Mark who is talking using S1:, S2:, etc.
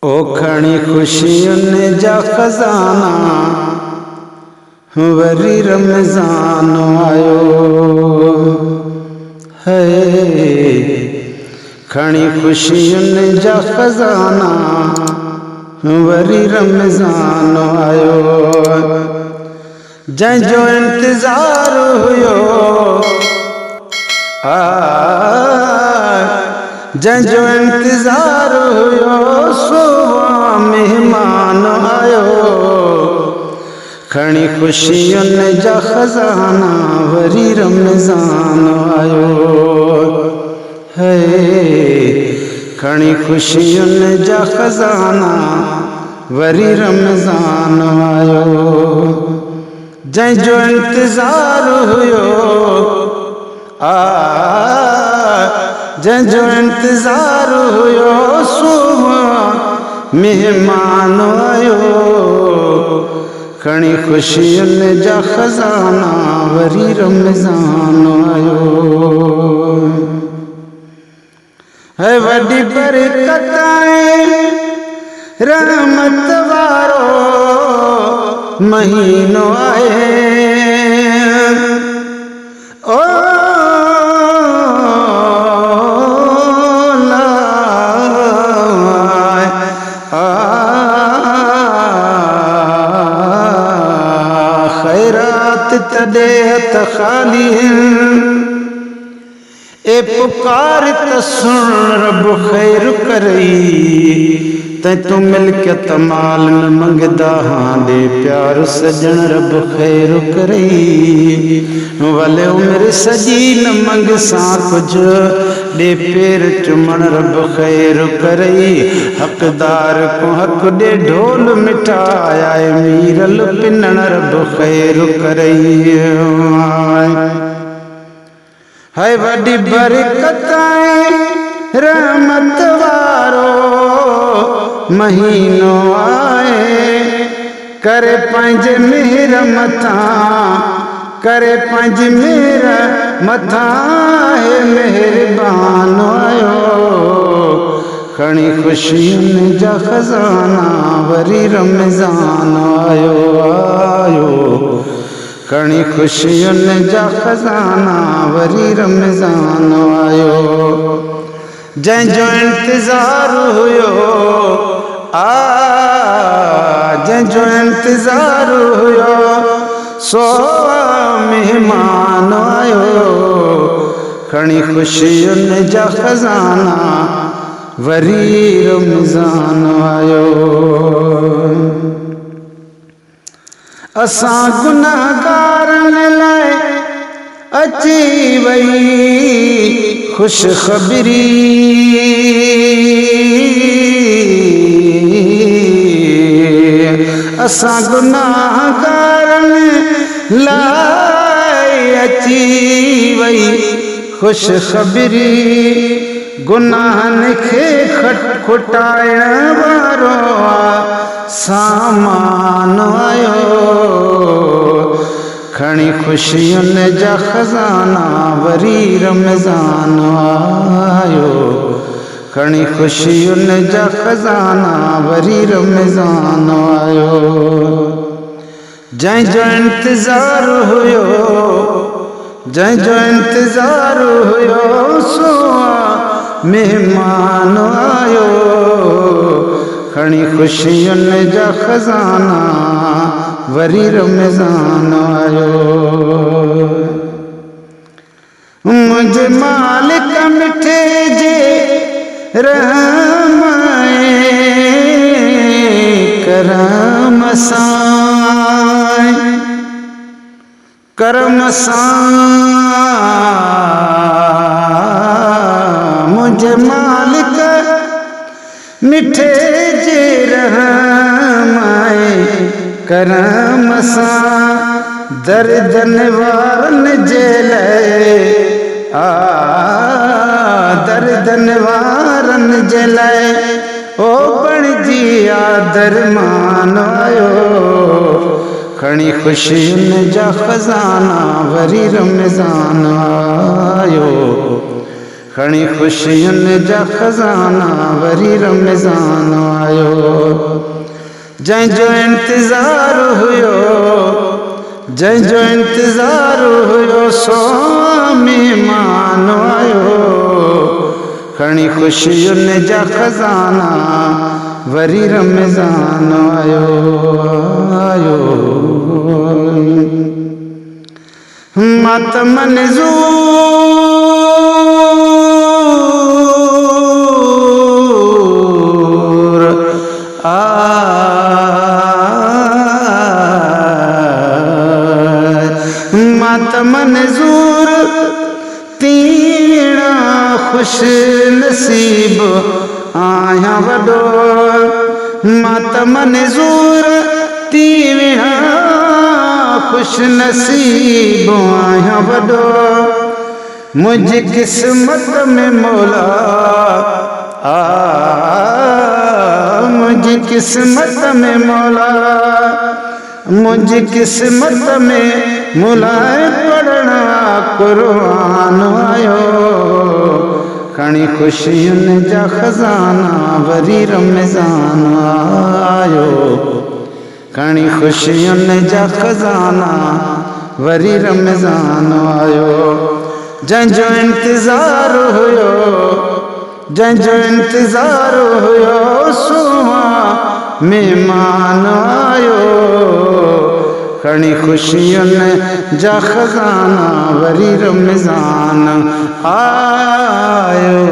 S1: ओ खणी खुशियुनि जा खज़ाना वरी रमज़ान आयो है। खणी खुशियुनि जा खज़ाना वरी रमज़ान आयो। जंहिंजो इंतज़ार हुयो जंहिंजो इंतज़ार हुयो सो मेहमान आयो। खणी खुशियुनि जा खज़ाना वरी रमज़ान आयो है। खणी खुशियुनि जा खज़ाना वरी रमज़ान आयो। जंहिंजो इंतज़ार हुयो जंहिंजो इंतज़ार हुयो सो मेहमान आयो। खणी खुशियुनि जा खज़ाना वरी रमज़ान आयो है। वॾी बरकत रहमत वारो महीनो आहे। ओ खैरात तॾे हथ ख़ाली ए पुकार त सुन रब ख़ैर करई। तूं मिल्कियत माल न मंगदा हाँ दे प्यार सजन रब ख़ैर करई। भले उमिरि सॼी न मंगसां कुझु ॾे पेर चुमण रब ख़ैर करई। हक़दार को हक़ ॾे ढोल मिठाया मीरल पिनण रब ख़ैर करई है। वॾी बरकत रहमत वारो महीनो आहे। करे पंहिंजे मेहर मथां करे पंहिंजी मेहर मथां है महिरबान आयो। खणी खुशियुनि जा खज़ाना वरी रमज़ान आयो। खणी खुशियुनि जा खज़ाना वरी रमज़ान आयो। जंहिंजो इंतज़ार हुयो जंहिंजो इंतज़ार हुयो सो मेहमान आयो। खणी खुशियुनि जा खज़ाना वरी रमज़ान आयो। असां गुनाहगारनि लाइ अची वई ख़ुशख़बरी। असां गुनाहगारनि लाइ अची वई ख़ुशख़बरी। गुनाहनि खे खुटाइण वारो सामान आयो। खणी खुशियुनि जा खज़ाना वरी रमज़ान आयो। खणी खुशियुनि जा खज़ाना वरी रमज़ान आयो। जंहिंजो इंतज़ार हुयो जंहिंजो इंतज़ार हुयो सो मेहमान आयो। खणी खुशियुनि जा खज़ाना वरी रमज़ान आयो। मुंहिंजे मालिक मिठे जे रहम करम सां करम सां मुंहिंजे मालिक मिठे जे रहम करम सां दर्दनि वारनि जे लाइ दर्दनि वारनि जे लाइ ओ बणिजी दरमान आयो। खणी खुशियुनि जा खज़ाना वरी रमज़ान आयो। खणी खुशियुनि जा खज़ाना वरी रमज़ान आयो। जंहिंजो इंतज़ार हुयो, जंहिंजो इंतज़ार हुयो, सो महिमान आयो। खणी ख़ुशियुनि जा खज़ाना, वरी रमज़ान आयो आयो। मातम नज़ूर मातम नज़ूर तीणा खुश नसीब आया वॾो। मातम नज़ूर तीणा खुश नसीब आया वॾो। मुंहिंजी किस्मत में मौला मुंहिंजी किस्मत में मौला, मुंहिंजी किस्मत में मुलाए पढ़णा क़ुरान आयो। खणी ख़ुशियुनि जा खज़ाना, वरी रमज़ान आयो। खणी ख़ुशियुनि जा खज़ाना, वरी रमज़ान आयो। जंहिंजो इंतज़ार हुयो, जंहिंजो इंतज़ार हुयो, सो महिमान आयो। खणी ख़ुशियुनि जा खज़ाना, वरी रमज़ान आयो।